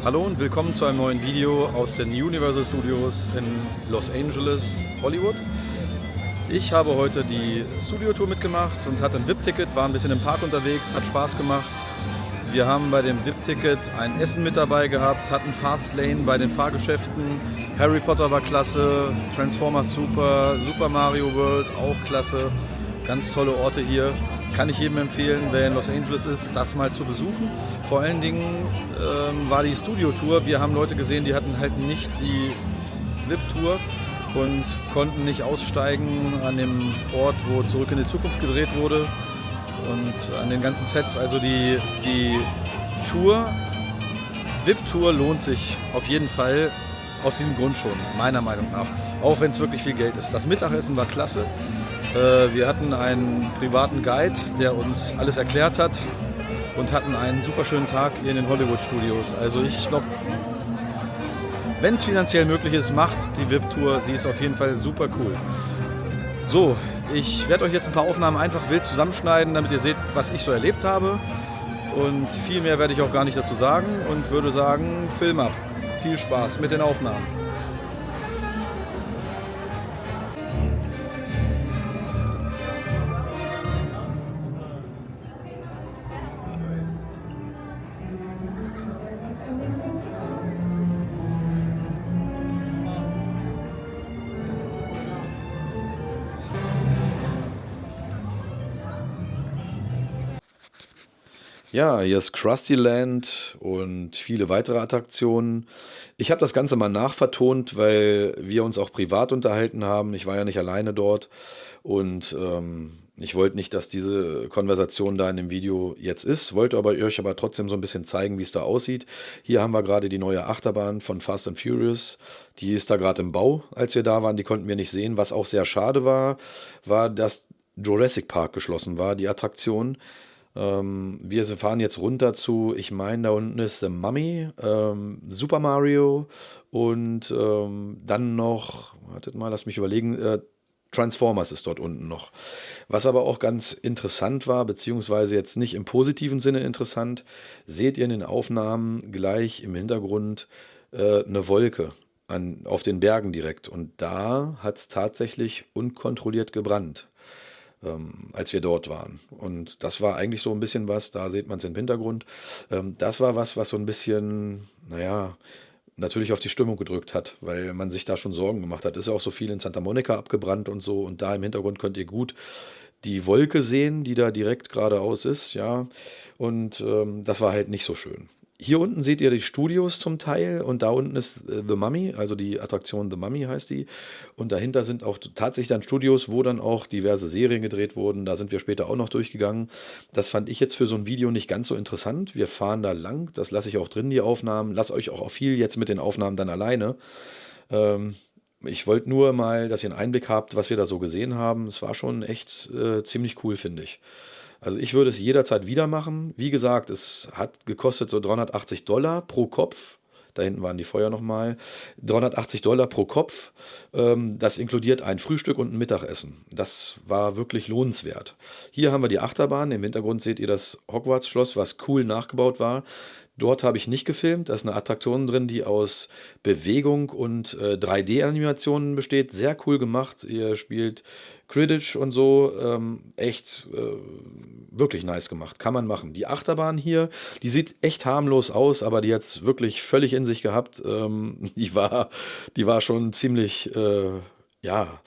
Hallo und willkommen zu einem neuen Video aus den Universal-Studios in Los Angeles, Hollywood. Ich habe heute die Studio-Tour mitgemacht und hatte ein VIP-Ticket, war ein bisschen im Park unterwegs, hat Spaß gemacht. Wir haben bei dem VIP-Ticket ein Essen mit dabei gehabt, hatten Fastlane bei den Fahrgeschäften. Harry Potter war klasse, Transformers super, Super Mario World auch klasse. Ganz tolle Orte hier. Kann ich jedem empfehlen, wer in Los Angeles ist, das mal zu besuchen. Vor allen Dingen war die Studio-Tour. Wir haben Leute gesehen, die hatten halt nicht die VIP-Tour und konnten nicht aussteigen an dem Ort, wo Zurück in die Zukunft gedreht wurde und an den ganzen Sets. Also die Tour, VIP-Tour lohnt sich auf jeden Fall aus diesem Grund schon, meiner Meinung nach. Auch wenn es wirklich viel Geld ist. Das Mittagessen war klasse. Wir hatten einen privaten Guide, der uns alles erklärt hat und hatten einen super schönen Tag hier in den Hollywood-Studios. Also ich glaube, wenn es finanziell möglich ist, macht die VIP-Tour. Sie ist auf jeden Fall super cool. So, ich werde euch jetzt ein paar Aufnahmen einfach wild zusammenschneiden, damit ihr seht, was ich so erlebt habe. Und viel mehr werde ich auch gar nicht dazu sagen und würde sagen, Film ab. Viel Spaß mit den Aufnahmen. Ja, hier ist Krusty Land und viele weitere Attraktionen. Ich habe das Ganze mal nachvertont, weil wir uns auch privat unterhalten haben. Ich war ja nicht alleine dort und ich wollte nicht, dass diese Konversation da in dem Video jetzt ist, wollte euch aber trotzdem so ein bisschen zeigen, wie es da aussieht. Hier haben wir gerade die neue Achterbahn von Fast and Furious. Die ist da gerade im Bau, als wir da waren. Die konnten wir nicht sehen. Was auch sehr schade war, dass Jurassic Park geschlossen war, die Attraktion. Wir fahren jetzt runter zu, ich meine, da unten ist The Mummy, Super Mario und dann noch, wartet mal, lass mich überlegen, Transformers ist dort unten noch. Was aber auch ganz interessant war, beziehungsweise jetzt nicht im positiven Sinne interessant, seht ihr in den Aufnahmen gleich im Hintergrund eine Wolke auf den Bergen direkt. Und da hat es tatsächlich unkontrolliert gebrannt, als wir dort waren. Und das war eigentlich so ein bisschen was, da sieht man es im Hintergrund. Das war was so ein bisschen, naja, natürlich auf die Stimmung gedrückt hat, weil man sich da schon Sorgen gemacht hat. Ist ja auch so viel in Santa Monica abgebrannt und so. Und da im Hintergrund könnt ihr gut die Wolke sehen, die da direkt geradeaus ist, ja. Und das war halt nicht so schön. Hier unten seht ihr die Studios zum Teil und da unten ist The Mummy, also die Attraktion The Mummy heißt die. Und dahinter sind auch tatsächlich dann Studios, wo dann auch diverse Serien gedreht wurden. Da sind wir später auch noch durchgegangen. Das fand ich jetzt für so ein Video nicht ganz so interessant. Wir fahren da lang, das lasse ich auch drin, die Aufnahmen. Lass euch auch viel jetzt mit den Aufnahmen dann alleine. Ich wollte nur mal, dass ihr einen Einblick habt, was wir da so gesehen haben. Es war schon echt ziemlich cool, finde ich. Also ich würde es jederzeit wieder machen. Wie gesagt, es hat gekostet so $380 pro Kopf. Da hinten waren die Feuer nochmal. $380 pro Kopf. Das inkludiert ein Frühstück und ein Mittagessen. Das war wirklich lohnenswert. Hier haben wir die Achterbahn. Im Hintergrund seht ihr das Hogwarts-Schloss, was cool nachgebaut war. Dort habe ich nicht gefilmt. Da ist eine Attraktion drin, die aus Bewegung und 3D-Animationen besteht. Sehr cool gemacht. Ihr spielt Quidditch und so. Echt wirklich nice gemacht. Kann man machen. Die Achterbahn hier, die sieht echt harmlos aus, aber die hat es wirklich völlig in sich gehabt. Die war schon ziemlich, ja,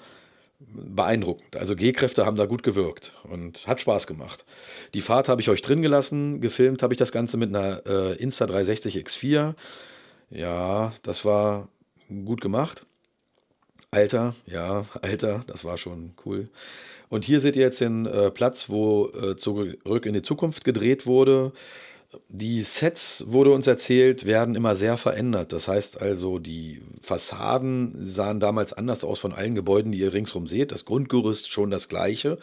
beeindruckend. Also G-Kräfte haben da gut gewirkt und hat Spaß gemacht. Die Fahrt habe ich euch drin gelassen. Gefilmt habe ich das Ganze mit einer Insta360 X4. Ja, das war gut gemacht. Alter, das war schon cool. Und hier seht ihr jetzt den Platz, wo Zurück in die Zukunft gedreht wurde. Die Sets, wurde uns erzählt, werden immer sehr verändert. Das heißt also, die Fassaden sahen damals anders aus von allen Gebäuden, die ihr ringsrum seht. Das Grundgerüst schon das gleiche.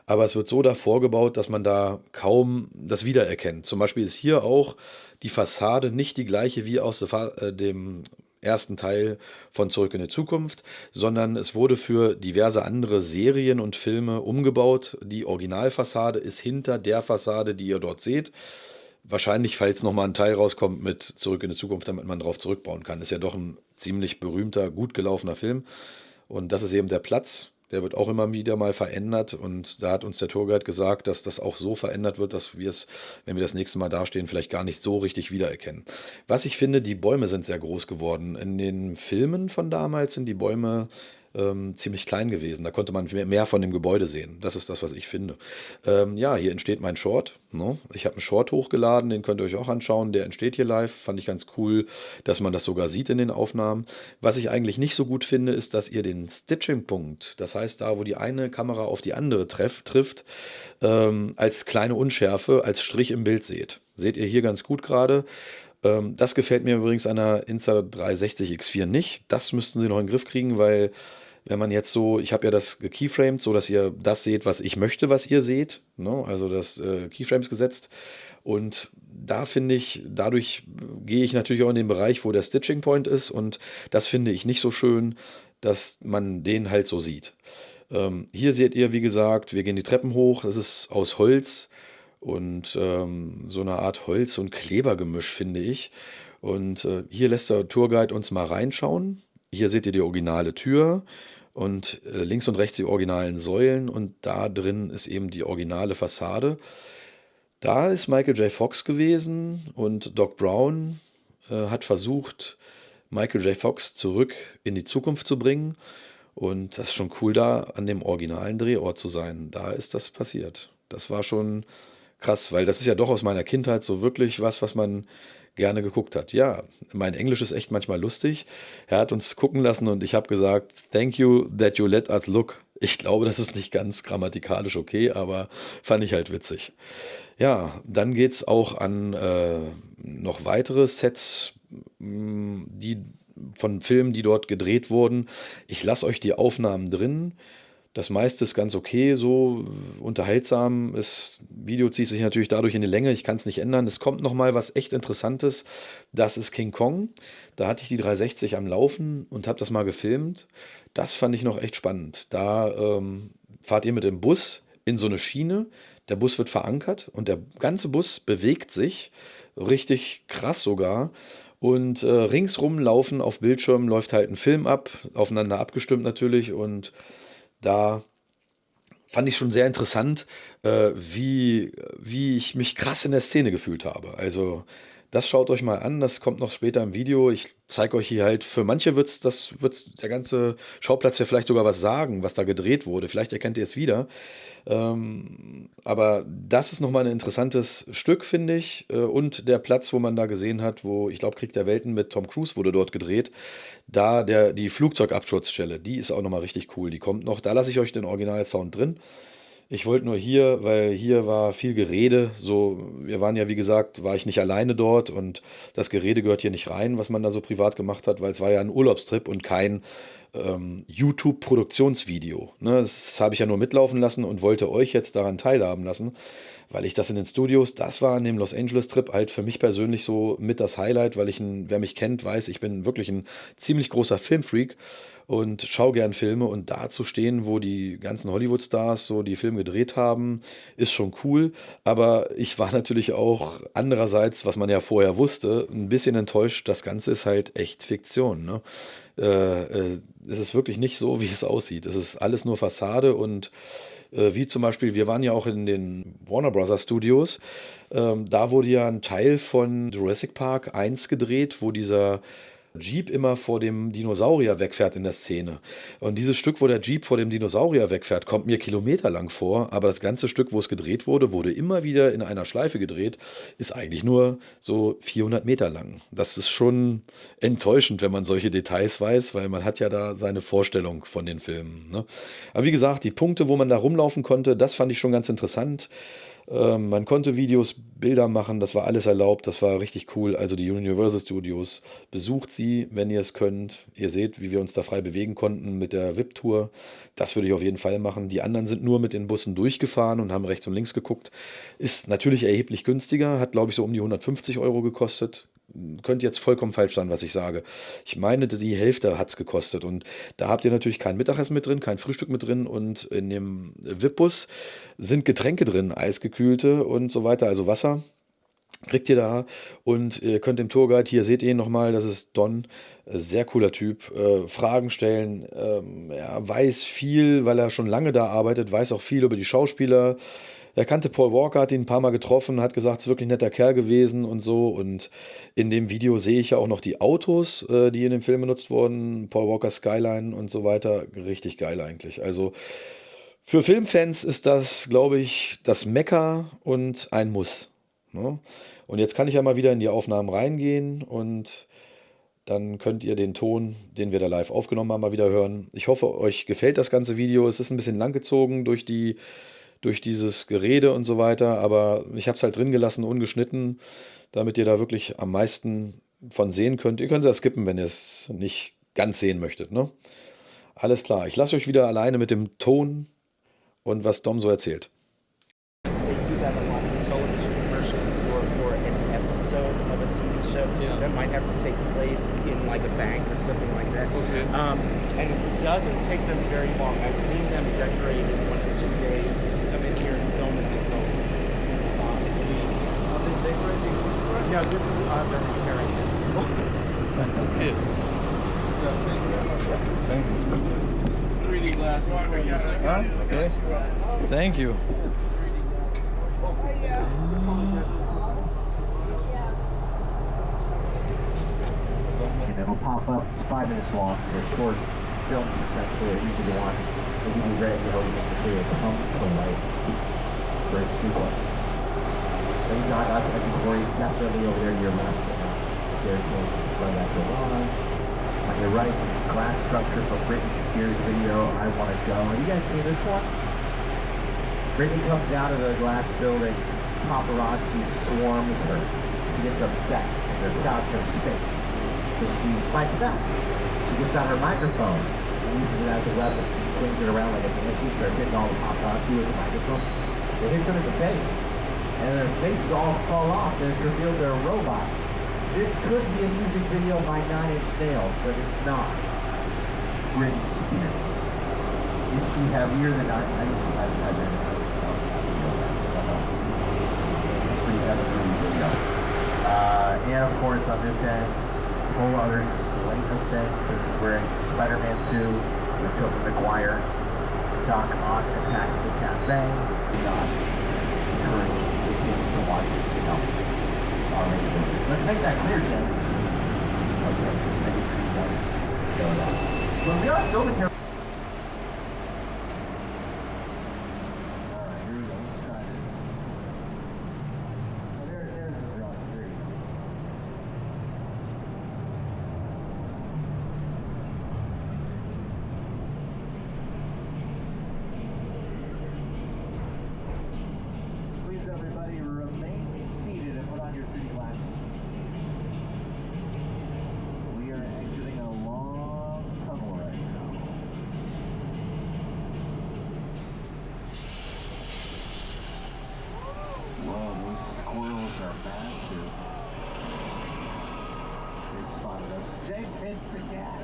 Aber es wird so davor gebaut, dass man da kaum das wiedererkennt. Zum Beispiel ist hier auch die Fassade nicht die gleiche wie aus dem ersten Teil von Zurück in die Zukunft, sondern es wurde für diverse andere Serien und Filme umgebaut. Die Originalfassade ist hinter der Fassade, die ihr dort seht. Wahrscheinlich, falls nochmal ein Teil rauskommt mit Zurück in die Zukunft, damit man drauf zurückbauen kann. Ist ja doch ein ziemlich berühmter, gut gelaufener Film. Und das ist eben der Platz. Der wird auch immer wieder mal verändert. Und da hat uns der Tourguide gesagt, dass das auch so verändert wird, dass wir es, wenn wir das nächste Mal dastehen, vielleicht gar nicht so richtig wiedererkennen. Was ich finde, die Bäume sind sehr groß geworden. In den Filmen von damals sind die Bäume ziemlich klein gewesen. Da konnte man mehr von dem Gebäude sehen. Das ist das, was ich finde. Ja, hier entsteht mein Short. Ne? Ich habe einen Short hochgeladen, den könnt ihr euch auch anschauen. Der entsteht hier live. Fand ich ganz cool, dass man das sogar sieht in den Aufnahmen. Was ich eigentlich nicht so gut finde, ist, dass ihr den Stitching-Punkt, das heißt da, wo die eine Kamera auf die andere trifft, als kleine Unschärfe, als Strich im Bild seht. Seht ihr hier ganz gut gerade. Das gefällt mir übrigens an der Insta360 X4 nicht. Das müssten sie noch in den Griff kriegen, weil wenn man jetzt so, ich habe ja das gekeyframed, so dass ihr das seht, was ich möchte, was ihr seht, ne? Also das Keyframes gesetzt. Und da finde ich, dadurch gehe ich natürlich auch in den Bereich, wo der Stitching Point ist. Und das finde ich nicht so schön, dass man den halt so sieht. Hier seht ihr, wie gesagt, wir gehen die Treppen hoch. Das ist aus Holz und so eine Art Holz- und Klebergemisch, finde ich. Und hier lässt der Tourguide uns mal reinschauen. Hier seht ihr die originale Tür und links und rechts die originalen Säulen und da drin ist eben die originale Fassade. Da ist Michael J. Fox gewesen und Doc Brown hat versucht, Michael J. Fox zurück in die Zukunft zu bringen. Und das ist schon cool, da an dem originalen Drehort zu sein. Da ist das passiert. Das war schon krass, weil das ist ja doch aus meiner Kindheit so wirklich was man gerne geguckt hat. Ja, mein Englisch ist echt manchmal lustig. Er hat uns gucken lassen und ich habe gesagt, thank you that you let us look. Ich glaube, das ist nicht ganz grammatikalisch okay, aber fand ich halt witzig. Ja, dann geht es auch an noch weitere Sets, die von Filmen, die dort gedreht wurden. Ich lasse euch die Aufnahmen drin. Das meiste ist ganz okay, so unterhaltsam. Das Video zieht sich natürlich dadurch in die Länge. Ich kann es nicht ändern. Es kommt noch mal was echt Interessantes. Das ist King Kong. Da hatte ich die 360 am Laufen und habe das mal gefilmt. Das fand ich noch echt spannend. Da fahrt ihr mit dem Bus in so eine Schiene. Der Bus wird verankert und der ganze Bus bewegt sich. Richtig krass sogar. Und ringsrum laufen auf Bildschirmen läuft halt ein Film ab, aufeinander abgestimmt natürlich. Und da fand ich schon sehr interessant, wie ich mich krass in der Szene gefühlt habe. Also das schaut euch mal an, das kommt noch später im Video. Ich zeige euch hier halt, für manche wird's der ganze Schauplatz ja vielleicht sogar was sagen, was da gedreht wurde. Vielleicht erkennt ihr es wieder. Aber das ist nochmal ein interessantes Stück, finde ich. Und der Platz, wo man da gesehen hat, wo, ich glaube, Krieg der Welten mit Tom Cruise wurde dort gedreht, da die Flugzeugabsturzstelle, die ist auch nochmal richtig cool. Die kommt noch. Da lasse ich euch den Originalsound drin. Ich wollte nur hier, weil hier war viel Gerede. So, wir waren ja, wie gesagt, war ich nicht alleine dort und das Gerede gehört hier nicht rein, was man da so privat gemacht hat, weil es war ja ein Urlaubstrip und kein YouTube-Produktionsvideo. Ne, das habe ich ja nur mitlaufen lassen und wollte euch jetzt daran teilhaben lassen, weil ich das in den Studios, das war an dem Los Angeles-Trip halt für mich persönlich so mit das Highlight, weil wer mich kennt, weiß, ich bin wirklich ein ziemlich großer Filmfreak und schaue gern Filme und da zu stehen, wo die ganzen Hollywood-Stars so die Filme gedreht haben, ist schon cool. Aber ich war natürlich auch andererseits, was man ja vorher wusste, ein bisschen enttäuscht. Das Ganze ist halt echt Fiktion, ne? Es ist wirklich nicht so, wie es aussieht. Es ist alles nur Fassade und wie zum Beispiel, wir waren ja auch in den Warner Brothers Studios. Da wurde ja ein Teil von Jurassic Park 1 gedreht, wo dieser Jeep immer vor dem Dinosaurier wegfährt in der Szene. Und dieses Stück, wo der Jeep vor dem Dinosaurier wegfährt, kommt mir kilometerlang vor, aber das ganze Stück, wo es gedreht wurde, wurde immer wieder in einer Schleife gedreht, ist eigentlich nur so 400 Meter lang. Das ist schon enttäuschend, wenn man solche Details weiß, weil man hat ja da seine Vorstellung von den Filmen, ne? Aber wie gesagt, die Punkte, wo man da rumlaufen konnte, das fand ich schon ganz interessant. Man konnte Videos, Bilder machen, das war alles erlaubt, das war richtig cool. Also die Universal Studios, besucht sie, wenn ihr es könnt. Ihr seht, wie wir uns da frei bewegen konnten mit der VIP-Tour. Das würde ich auf jeden Fall machen. Die anderen sind nur mit den Bussen durchgefahren und haben rechts und links geguckt. Ist natürlich erheblich günstiger, hat glaube ich so um die 150 Euro gekostet. Könnte jetzt vollkommen falsch sein, was ich sage. Ich meine, die Hälfte hat es gekostet. Und da habt ihr natürlich kein Mittagessen mit drin, kein Frühstück mit drin. Und in dem VIP-Bus sind Getränke drin, eisgekühlte und so weiter, also Wasser. kriegt ihr da und ihr könnt dem Tourguide, hier seht ihr ihn nochmal, das ist Don, sehr cooler Typ, Fragen stellen, er weiß viel, weil er schon lange da arbeitet, weiß auch viel über die Schauspieler. Er kannte Paul Walker, hat ihn ein paar Mal getroffen, hat gesagt, es ist wirklich ein netter Kerl gewesen und so. Und in dem Video sehe ich ja auch noch die Autos, die in dem Film benutzt wurden, Paul Walker Skyline und so weiter. Richtig geil eigentlich. Also für Filmfans ist das, glaube ich, das Mekka und ein Muss. Ne? Und jetzt kann ich ja mal wieder in die Aufnahmen reingehen und dann könnt ihr den Ton, den wir da live aufgenommen haben, mal wieder hören. Ich hoffe, euch gefällt das ganze Video. Es ist ein bisschen langgezogen durch dieses Gerede und so weiter, aber ich habe es halt drin gelassen, ungeschnitten, damit ihr da wirklich am meisten von sehen könnt. Ihr könnt es ja skippen, wenn ihr es nicht ganz sehen möchtet. Ne? Alles klar, ich lasse euch wieder alleine mit dem Ton und was Dom so erzählt. They do that a lot for television commercials or for an episode of a TV show that might have to take place in like a bank or something like that. Okay. And it doesn't take them very long. I've seen them decorate in 1 or 2 days, come in here and film and then go. No, this is the repairing it. Thank you. 3D glasses for you. Huh? Okay. Thank you. And it'll pop up. It's 5 minutes long. They're short films, essentially. They're easy to watch. They give you great, you can see it come to light. Great sequence. Then you got us as Corey, definitely over there to your left. Staircase right after the line. On your right, this glass structure from Britney Spears' video, I Wanna Go. Have you guys seen this one? Britney comes out of the glass building. Paparazzi swarms her. She gets upset. They're crowding her space. So she fights back. She gets out her microphone and uses it as a weapon. She swings it around like a dancey, starts hitting all the paparazzi with the microphone. It hits them in the face. And their faces all fall off and it's revealed they're a robot. This could be a music video by 9 Inch Nails, but it's not. Britney Spears. Is she heavier than I didn't It's a pretty heavy video. And of course on this end, a whole other slate of things. This is where Spider-Man 2 with Tobey Maguire. Doc Ock attacks the cafe. Not encourage the kids to watch R-rated movies. Let's make that clear, Jen. Okay, let's make it pretty nice. Show it off. Well, we are filming here. Alright, here we go. Let's try this. Oh, there's the drawing. There you go. Please, everybody, remain seated and put on your 3D glasses. We are exiting a long tunnel right now. Whoa, those squirrels are massive. They spotted us. They picked the cat.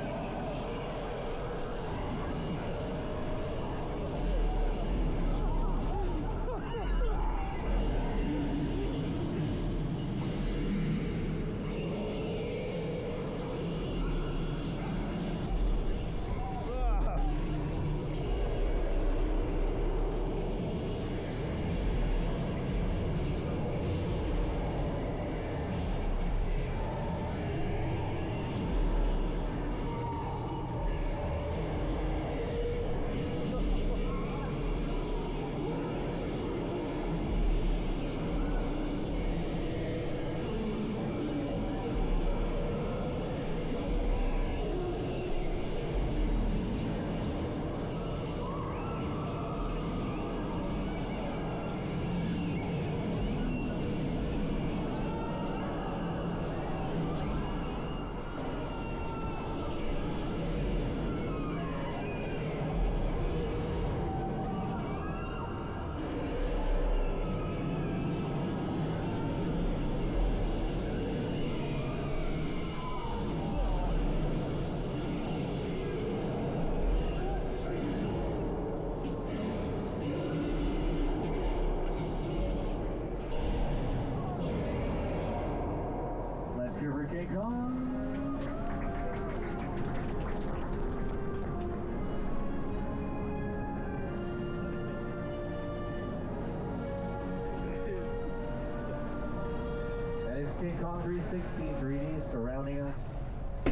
360 3D surrounding us.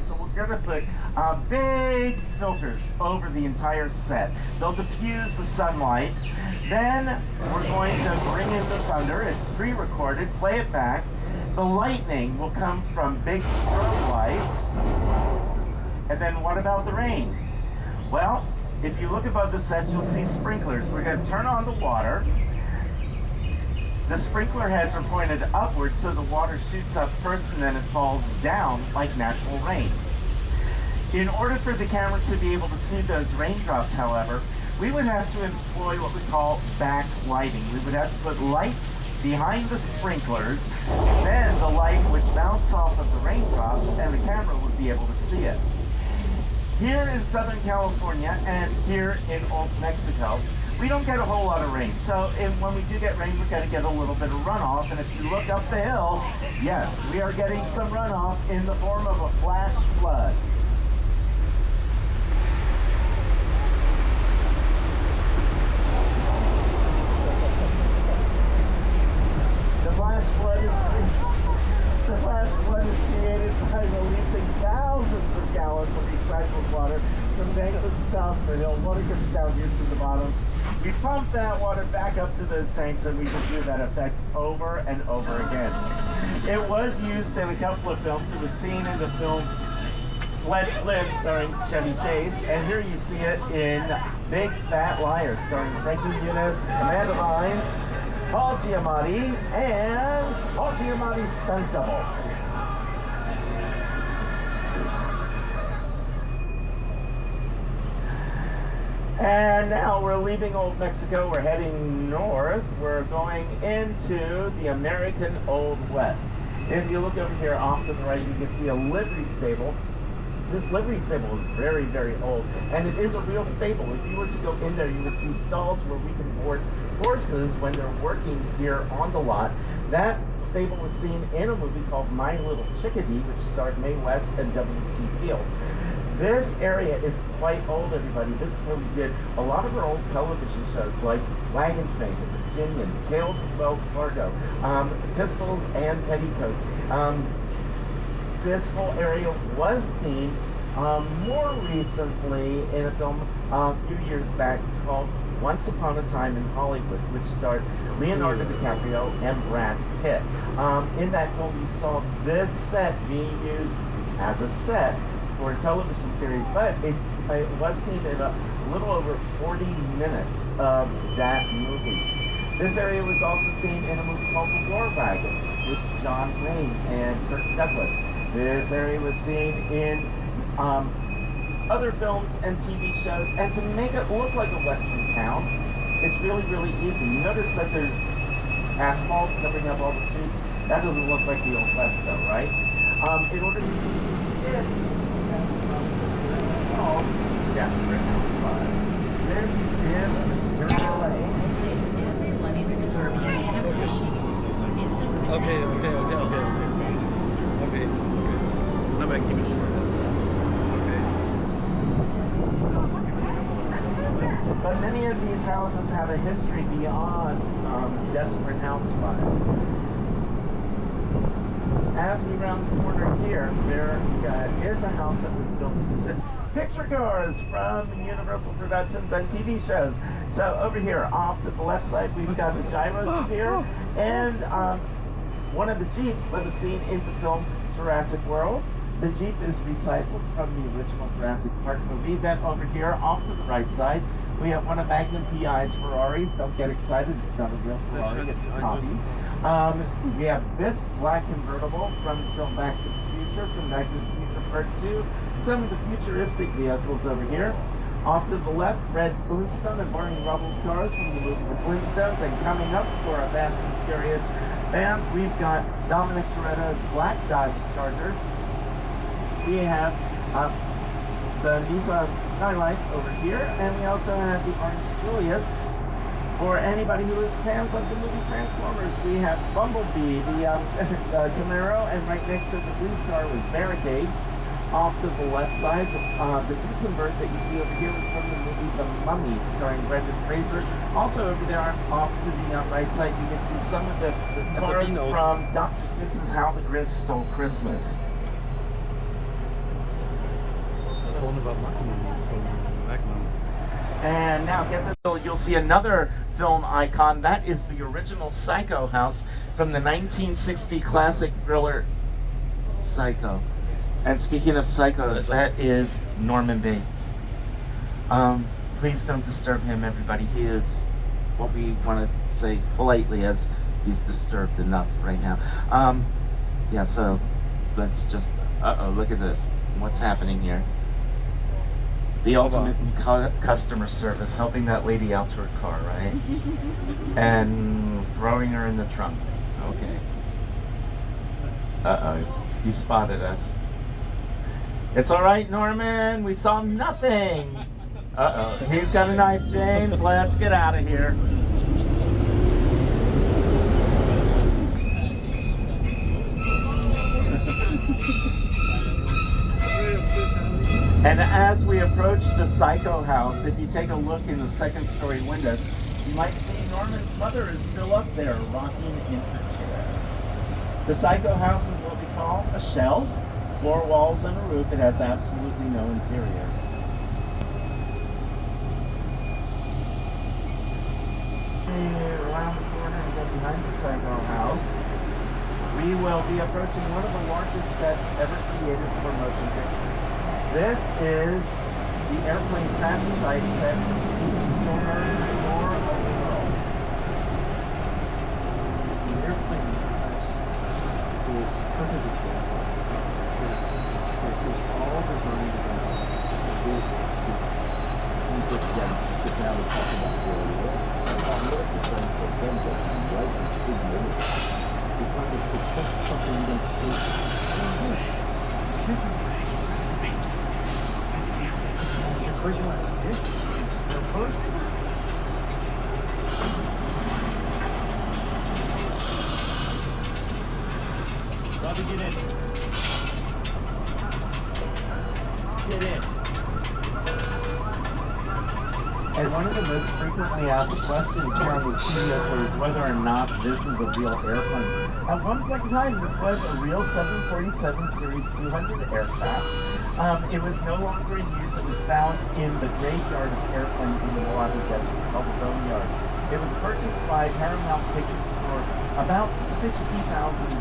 So we're going to put big filters over the entire set. They'll diffuse the sunlight. Then we're going to bring in the thunder. It's pre-recorded. Play it back. The lightning will come from big strobe lights. And then what about the rain? Well, if you look above the set, you'll see sprinklers. We're going to turn on the water. The sprinkler heads are pointed upward, so the water shoots up first and then it falls down like natural rain. In order for the camera to be able to see those raindrops, however, we would have to employ what we call backlighting. We would have to put lights behind the sprinklers, then the light would bounce off of the raindrops and the camera would be able to see it. Here in Southern California and here in Old Mexico, we don't get a whole lot of rain. So when we do get rain, we're going to get a little bit of runoff. And if you look up the hill, yes, we are getting some runoff in the form of a flash flood. The flash flood is created by releasing thousands of gallons of recycled water from banks at the top of the hill. Water comes down here to the bottom. We pump that water back up to those tanks and we can do that effect over and over again. It was used in a couple of films. It was seen in the film Fletch Lives starring Chevy Chase, and here you see it in Big Fat Liars starring Frankie Muniz, Amanda Bynes, Paul Giamatti, and Paul Giamatti's stunt double. And now we're leaving Old Mexico. We're heading north. We're going into the American Old West. If you look over here off to the right, you can see a livery stable. This livery stable is very, very old, and it is a real stable. If you were to go in there, you would see stalls where we can board horses when they're working here on the lot. That stable was seen in a movie called My Little Chickadee, which starred Mae West and W.C. Fields. This area is quite old, everybody. This is where we did a lot of our old television shows like Wagon Train, The Virginian, Tales of Wells Fargo, Pistols and Petticoats. This whole area was seen more recently in a film a few years back called Once Upon a Time in Hollywood, which starred Leonardo DiCaprio and Brad Pitt. In that film, you saw this set being used as a set for a television series, but it was seen in a little over 40 minutes of that movie. This area was also seen in a movie called The War Wagon with John Wayne and Kirk Douglas. This area was seen in other films and TV shows, and to make it look like a Western town, it's really, really easy. You notice that there's asphalt covering up all the streets. That doesn't look like the Old West though, right? In order to Desperate Housewives. This is Mr. LA. Okay. I'm gonna keep it short. Okay. But many of these houses have a history beyond Desperate Housewives. As we round the corner here, there is a house that was built specific. Picture cars from Universal Productions and TV shows. So over here, off to the left side, we've got the gyrosphere and one of the Jeeps that was seen in the film Jurassic World. The Jeep is recycled from the original Jurassic Park movie. Then over here, off to the right side, we have one of Magnum PI's Ferraris. Don't get excited, it's not a real Ferrari, it's a copy. We have Biff's black convertible from the film Back to the Future, from Back to the Future Part 2. Some of the futuristic vehicles over here. Off to the left, Fred Flintstone and Barney Rubble's cars from the movie The Flintstones. And coming up for our Fast and Furious fans, we've got Dominic Toretto's black Dodge Charger. We have the Nissan Skylight over here, and we also have the Orange Julius. For anybody who is fans of the movie Transformers, we have Bumblebee, the Camaro, and right next to the police car was Barricade. off to the left side, the Gutenberg that you see over here was from the movie The Mummy, starring Brendan Fraser. Also over there off to the right side, you can see some of the cars from Dr. Seuss's How the Grinch Stole Christmas. And now get this, you'll see another film icon. That is the original Psycho house from the 1960 classic thriller Psycho. And speaking of psychos, that is Norman Bates. Please don't disturb him, everybody. He is what we want to say politely as he's disturbed enough right now. Yeah, so let's just, look at this. What's happening here? The ultimate in customer service, helping that lady out to her car, right? And throwing her in the trunk. Okay. He spotted us. It's all right, Norman. We saw nothing. He's got a knife, James. Let's get out of here. And as we approach the Psycho house, if you take a look in the second-story windows, you might see Norman's mother is still up there, rocking in her chair. The Psycho house is what we call a shell. 4 walls and a roof. It has absolutely no interior. Around the corner and get behind the Psycho house, we will be approaching one of the largest sets ever created for motion pictures. This is the airplane crash site set in Studio-Touren, Tour of the World. The airplane crash is perfect example of a set that was all designed about a big experience. You sit down and talk about where we are. You find it's just something you don't see. Close your eyes, okay? Still closed. Robbie, get in. Get in. And one of the most frequently asked questions here on the studio tour is whether or not this is a real airplane. At one point in time, this was a real 747 Series 200 aircraft. It was no longer in use. It was found in the graveyard of airplanes in the Mojave Desert called the Boneyard. It was purchased by Paramount Pictures for about $60,000.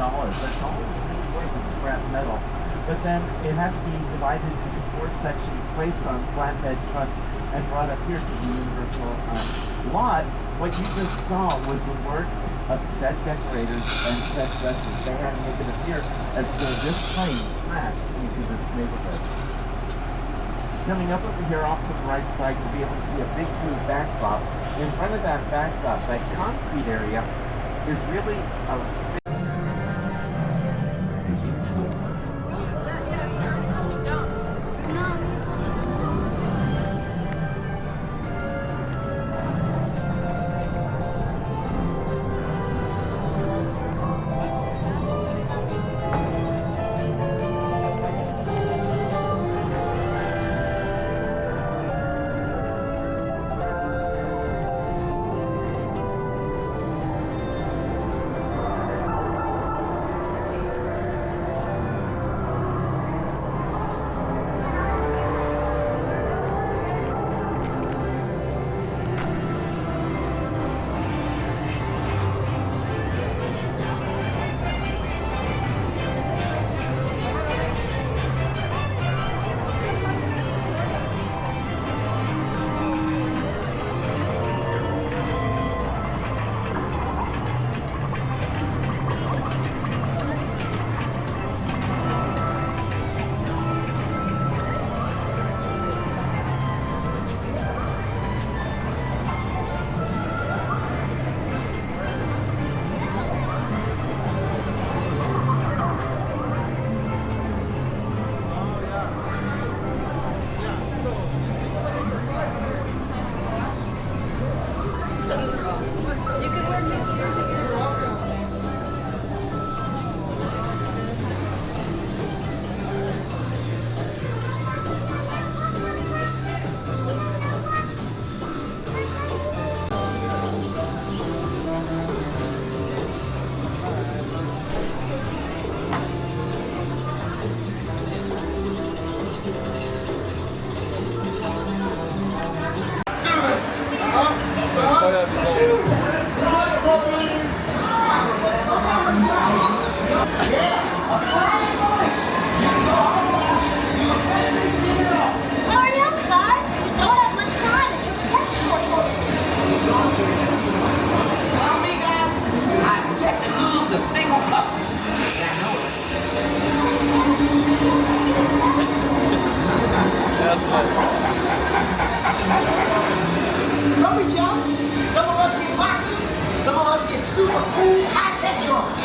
That's all it really was, is scrap metal. But then it had to be divided into 4 sections, placed on flatbed trucks, and brought up here to the Universal lot. What you just saw was the work of set decorators and set dressers. They had to make it appear as though this plane crashed into this neighborhood. Coming up over here off to the right side, you'll be able to see a big blue backdrop. In front of that backdrop, that concrete area is really a Don't be jealous. Some of us get boxes. Some of us get super cool high-tech drones.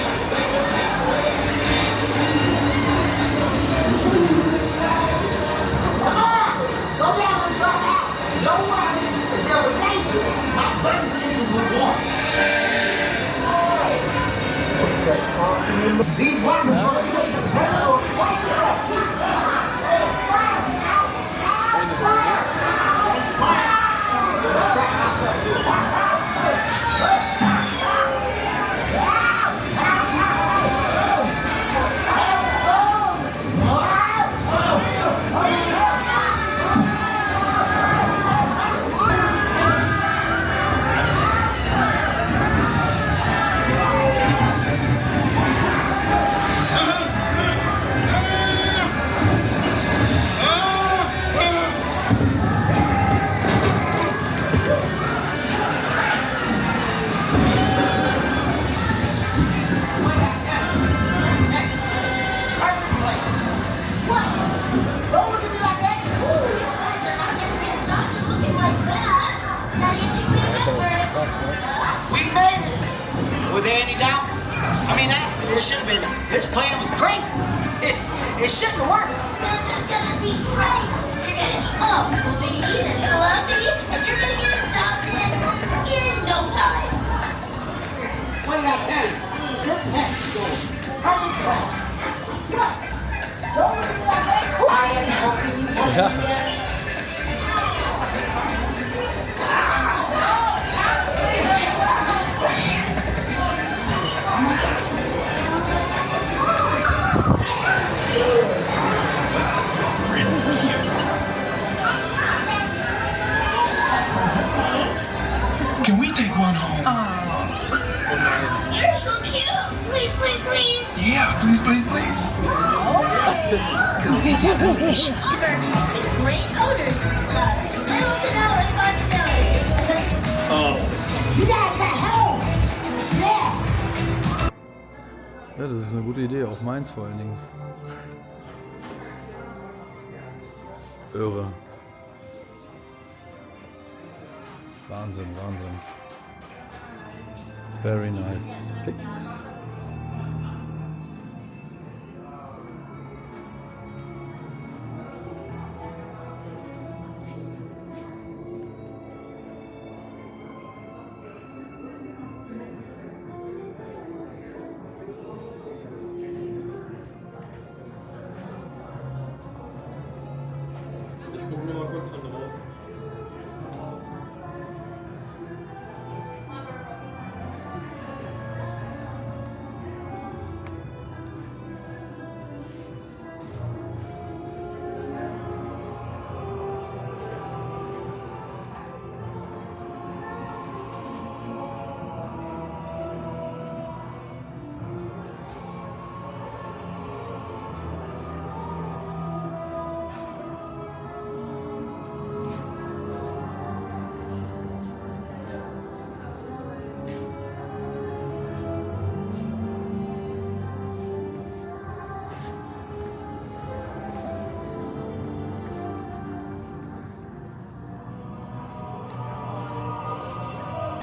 Come on, go down and drop out. Don't worry, if there was danger, my burn senses would warn. These wonderful places are twice as up. This plan was crazy. It shouldn't work. This is gonna be great. You're gonna be all clean and fluffy, and you're gonna get adopted in no time. What did I tell you? Good pet school. Perfect class. What? Don't look at me like that. I am helping you. Can we take one home? You're so cute. Please, please, please. Yeah, please, please, please. With great odors, smell to know and fun to know. You guys got homes. Yeah. Ja, das ist eine gute Idee, auf Mainz vor allen Dingen. Irre. Wahnsinn, Wahnsinn. Very nice pics.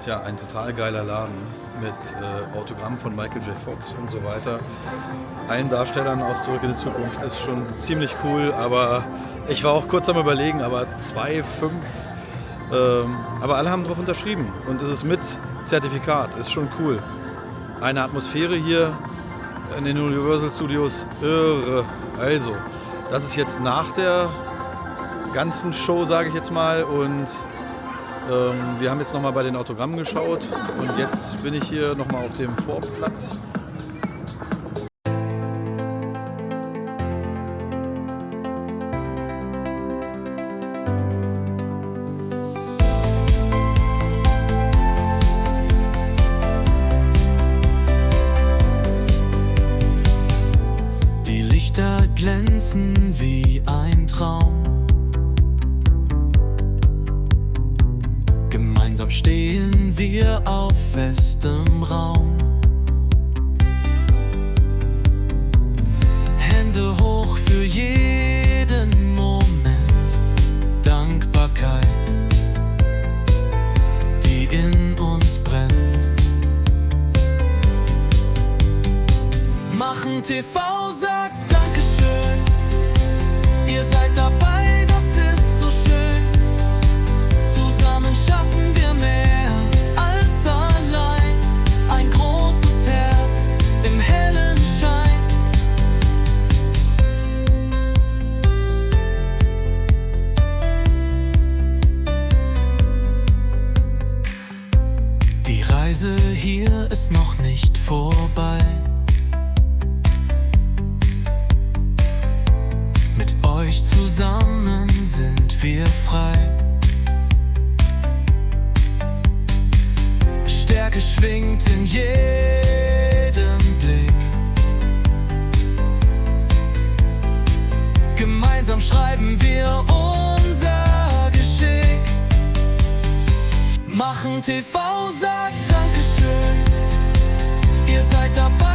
Ja, ein total geiler Laden mit Autogramm von Michael J. Fox und so weiter. Allen Darstellern aus Zurück in die Zukunft ist schon ziemlich cool, aber ich war auch kurz am Überlegen, aber 2, 5, aber alle haben drauf unterschrieben und es ist mit Zertifikat, ist schon cool. Eine Atmosphäre hier in den Universal-Studios, irre. Also, das ist jetzt nach der ganzen Show, sage ich jetzt mal, und wir haben jetzt nochmal bei den Autogrammen geschaut und jetzt bin ich hier nochmal auf dem Vorplatz. Die Lichter glänzen wie ein Traum. Gemeinsam stehen wir auf festem Raum. Hände hoch für jeden Moment. wir frei. Stärke schwingt in jedem Blick. Gemeinsam schreiben wir unser Geschick. Machen TV sagt Dankeschön, ihr seid dabei.